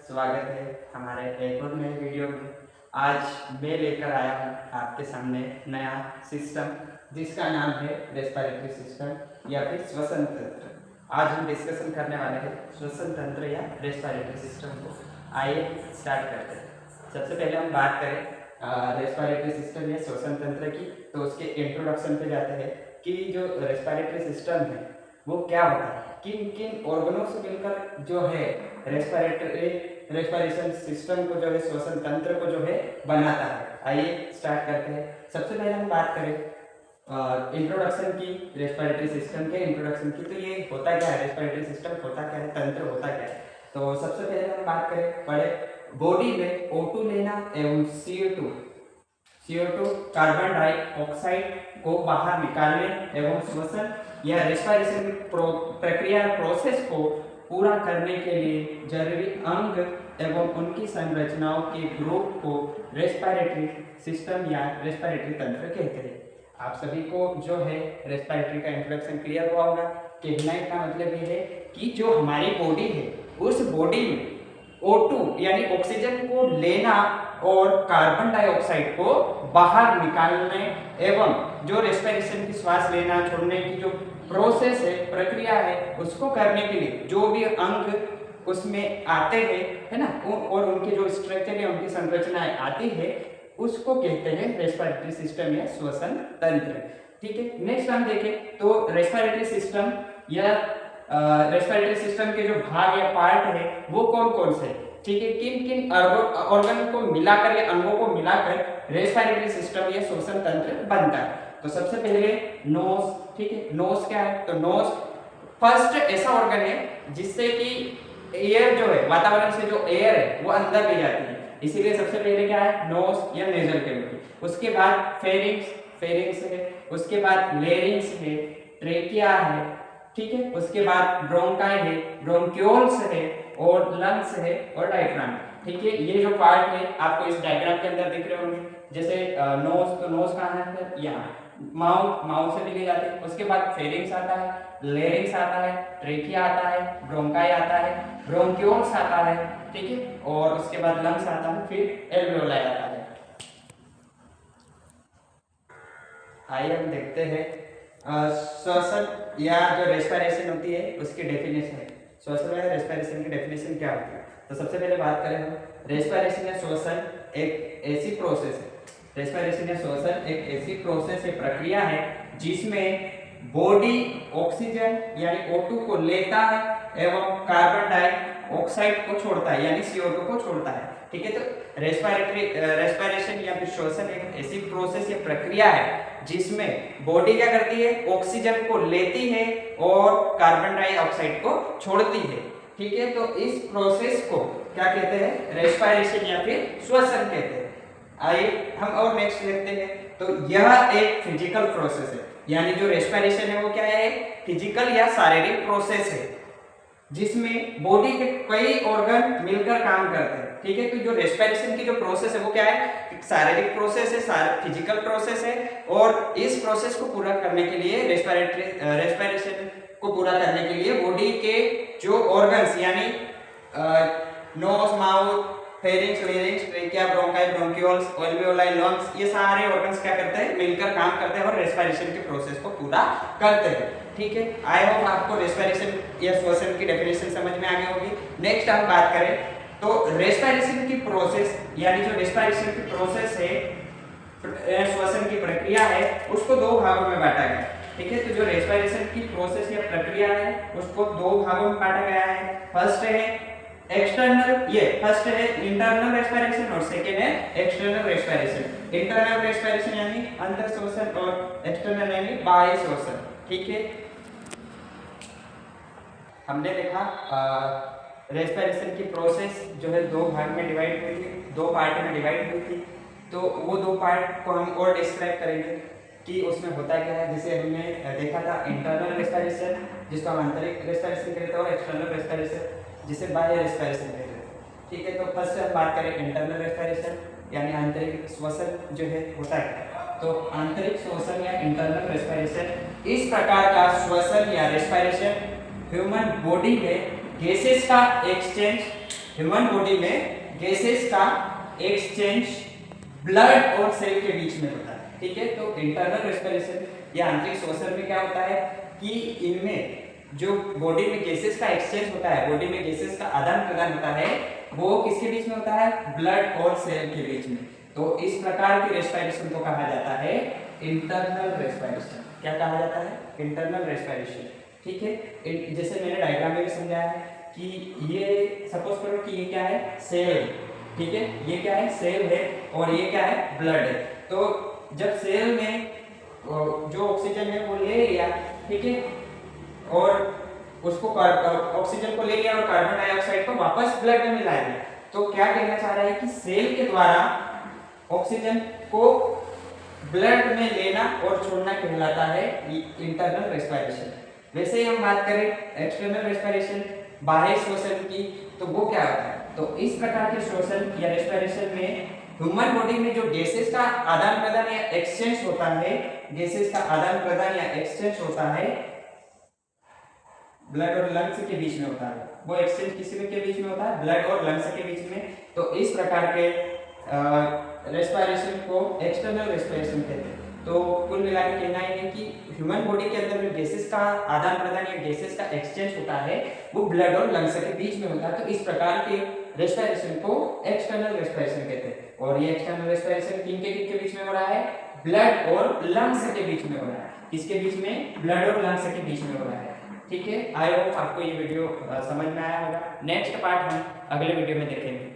स्वागत है हमारे एक और नए वीडियो में। आज मैं लेकर आया हूँ आपके सामने नया सिस्टम जिसका नाम है रेस्पिरेटरी सिस्टम या फिर श्वसन तंत्र। आज हम डिस्कशन करने वाले हैं श्वसन तंत्र या रेस्पिरेटरी सिस्टम को। आइए स्टार्ट करते हैं। सबसे पहले हम बात करें रेस्पिरेटरी सिस्टम या श्वसन तंत्र की, तो उसके इंट्रोडक्शन पे जाते हैं कि जो रेस्पिरेटरी सिस्टम है वो क्या होता है, किन किन ऑर्गनों से मिलकर जो है रेस्पिरेशन सिस्टम को जो है श्वसन तंत्र को जो है बनाता है। आइए स्टार्ट करते हैं। सबसे पहले हम बात करें इंट्रोडक्शन की, रेस्पिरेटरी सिस्टम के इंट्रोडक्शन की। तो ये होता क्या है, रेस्पिरेटरी सिस्टम होता क्या है, तंत्र होता क्या है। तो सबसे पहले हम बात करें बड़े बॉडी में O2 लेना एवं CO2 कार्बन डाइऑक्साइड को बाहर निकालने एवं श्वसन या रेस्पिरेशन की प्रक्रिया प्रोसेस को पूरा करने के लिए जरूरी अंग एवं उनकी संरचनाओं के ग्रुप को रेस्पिरेटरी सिस्टम या रेस्पिरेटरी तंत्र कहते हैं। आप सभी को जो है रेस्पिरेटरी का इंट्रोडक्शन क्लियर हुआ होगा। कहने का मतलब ये है कि जो हमारी बॉडी है उस बॉडी में O2 यानी ऑक्सीजन को लेना और कार्बन डाइऑक्साइड को बाहर निकालने एवं जो रेस्पिरेशन की श्वास लेना छोड़ने की जो प्रोसेस है, प्रक्रिया है, उसको करने के लिए जो भी अंग उसमें आते हैं, है ना, और उनके जो स्ट्रक्चर है, उनकी संरचनाएं आती है, उसको कहते हैं रेस्पिरेटरी सिस्टम या श्वसन तंत्र। ठीक है, नेक्स्ट हम देखें तो रेस्पिरेटरी सिस्टम या रेस्पिरेटरी सिस्टम के जो भाग या पार्ट है वो कौन कौन से, ठीक है, किन किन ऑर्गन को मिलाकर या अंगों को मिलाकर रेस्पिरेटरी सिस्टम या श्वसन तंत्र बनता है। तो सबसे पहले नोज, ठीक है, नोज क्या है, तो नोज फर्स्ट ऐसा ऑर्गन है जिससे कि एयर जो है, वातावरण से जो एयर है वो अंदर ले जाती है, इसीलिए सबसे पहले क्या है, नोज या नेजल कैविटी। उसके बाद फेरिंग्स है, उसके बाद लेरिंग्स है, ट्रेकिया है, ठीक है, उसके बाद ब्रोंकाई है, ब्रोंक्यूल्स है और लंग्स है और डायफ्राम। ठीक है, ये जो पार्ट है आपको इस डायग्राम के अंदर दिख रहे होंगे। जैसे नोज, तो नोज कहाँ है, यहाँ। माउथ से भी ले जाते हैं। उसके बाद फेरिंग्स आता है, लेरिंग्स आता है, ट्रेकिया आता है, ब्रोंकाई आता है, ब्रोंक्यूल्स आता है, ठीक है, और उसके बाद लंग्स आता है, फिर एल्वेओलाई आता है। आइए हम देखते हैं श्वसन या जो रेस्पिरेशन होती है उसकी डेफिनेशन। श्वसन या रेस्पिरेशन की डेफिनेशन क्या होती है, तो सबसे पहले बात करें हम, रेस्पिरेशन या श्वसन एक ऐसी प्रोसेस है, रेस्पिरेशन या श्वसन एक ऐसी प्रोसेस है, प्रक्रिया है जिसमें बॉडी ऑक्सीजन यानी O2 को लेता है एवं कार्बन डाइऑक्साइड को छोड़ता है यानी CO2 को छोड़ता है। ठीक है, तो रेस्पिरेशन या फिर श्वसन एक ऐसी प्रोसेस या प्रक्रिया है जिसमें बॉडी क्या करती है, ऑक्सीजन को लेती है और कार्बन डाइऑक्साइड को छोड़ती है। ठीक है, तो इस प्रोसेस को क्या कहते हैं, रेस्पिरेशन या फिर श्वसन कहते हैं। आइए हम और नेक्स्ट देखते हैं। तो यह एक फिजिकल प्रोसेस है, यानी जो रेस्पिरेशन है वो क्या है, फिजिकल या शारीरिक प्रोसेस है जिसमें बॉडी के कई ऑर्गन मिलकर काम करते हैं। ठीक है, तो जो रेस्पिरेशन की जो प्रोसेस है वो क्या है, शारीरिक प्रोसेस है, फिजिकल प्रोसेस है, और इस प्रोसेस को पूरा करने के लिए रेस्पिरेशन को पूरा करने के लिए बॉडी के जो ऑर्गन्स यानी nose, mouth, pharynx, larynx, trachea, bronchi, bronchioles, alveoli, lungs, ये सारे ऑर्गन्स क्या करते हैं, मिलकर काम करते हैं और रेस्पिरेशन के प्रोसेस को पूरा करते हैं। ठीक है, आई होप आपको रेस्पिरेशन या श्वसन की डेफिनेशन समझ में आ गई होगी। नेक्स्ट हम बात करें तो रेस्पिरेशन की प्रोसेस यानी जो रेस्पिरेशन की प्रोसेस है, श्वसन की प्रक्रिया है, उसको दो भागों में बांटा गया है। ठीक है, तो जो रेस्पिरेशन की प्रोसेस या प्रक्रिया है उसको दो भागों में बांटा गया है। फर्स्ट है इंटरनल रेस्पिरेशन और सेकेंड है एक्सटर्नल रेस्पिरेशन। इंटरनल रेस्पिरेशन यानी अंदर श्वसन और एक्सटर्नल यानी बाह्य श्वसन। ठीक है, हमने देखा रेस्पिरेशन की प्रोसेस जो है दो भाग में डिवाइड हुई थी, दो पार्ट में डिवाइड हुई थी। तो वो दो पार्ट को हम और डिस्क्राइब करेंगे कि उसमें होता क्या है। जैसे हमने देखा था इंटरनल रेस्पिरेशन जिसको हम आंतरिक रेस्पिरेशन कहते हैं और एक्सटर्नल रेस्पिरेशन जिसे बाह्य रेस्पिरेशन कहते हैं। ठीक है, तो फर्स्ट हम बात करें इंटरनल रेस्पिरेशन यानी आंतरिक श्वसन जो है होता है। तो आंतरिक श्वसन या इंटरनल रेस्पिरेशन इस प्रकार का श्वसन या रेस्पिरेशन ह्यूमन बॉडी में गैसेस का एक्सचेंज ह्यूमन बॉडी में गैसेस का एक्सचेंज ब्लड और सेल के बीच में होता है, ठीक है। तो इंटरनल रेस्पिरेशन या आंतरिक श्वसन में क्या होता है कि इनमें जो बॉडी में गैसेस का एक्सचेंज होता है, बॉडी में गैसेस का आदान प्रदान होता है, वो किसके बीच में होता है, ब्लड और सेल के बीच में। तो इस प्रकार की रेस्पिरेशन को कहा जाता है इंटरनल रेस्पिरेशन। क्या कहा जाता है, इंटरनल रेस्पिरेशन, ठीक है। जैसे मैंने डायग्राम में भी समझाया है कि ये सपोज करो कि ये क्या है, सेल, ठीक है, ये क्या है, सेल है और ये क्या है, ब्लड है। तो जब सेल में जो ऑक्सीजन है वो ले लिया, ठीक है, और उसको ऑक्सीजन को ले लिया और कार्बन डाइऑक्साइड को वापस ब्लड में मिला दिया, तो क्या कहना चाह रहा है कि सेल के द्वारा ऑक्सीजन को ब्लड में लेना और छोड़ना कहलाता है इंटरनल रेस्पिरेशन। वैसे ही हम बात करें एक्सटर्नल रेस्पिरेशन, बाह्य श्वसन की, तो वो क्या होता है, तो इस प्रकार के श्वसन या रेस्पिरेशन में ह्यूमन बॉडी में जो गैसेस का आदान प्रदान या एक्सचेंज होता है, गैसेस का आदान प्रदान या एक्सचेंज होता है ब्लड और लंग्स के बीच में होता है। वो एक्सचेंज किसी के बीच में होता है, ब्लड और लंग्स के बीच में। तो इस प्रकार के रेस्पिरेशन को एक्सटर्नल रेस्पिरेशन कहते हैं। तो कुल मिला के कहना है कि ह्यूमन बॉडी के अंदर में गैसेस का आदान प्रदान या गैसेस का एक्सचेंज होता है, वो ब्लड और लंग्स के बीच में होता है। तो इस प्रकार के रेस्पिरेशन को एक्सटर्नल रेस्पिरेशन कहते हैं। और ये एक्सटर्नल रेस्पिरेशन किनके बीच में हो रहा है, ब्लड और लंग्स के बीच में हो रहा है। किसके बीच में, ब्लड और लंग्स के बीच में हो रहा है, ठीक है। आई होप आपको ये वीडियो समझ में आया होगा। नेक्स्ट पार्ट हम अगले वीडियो में देखेंगे।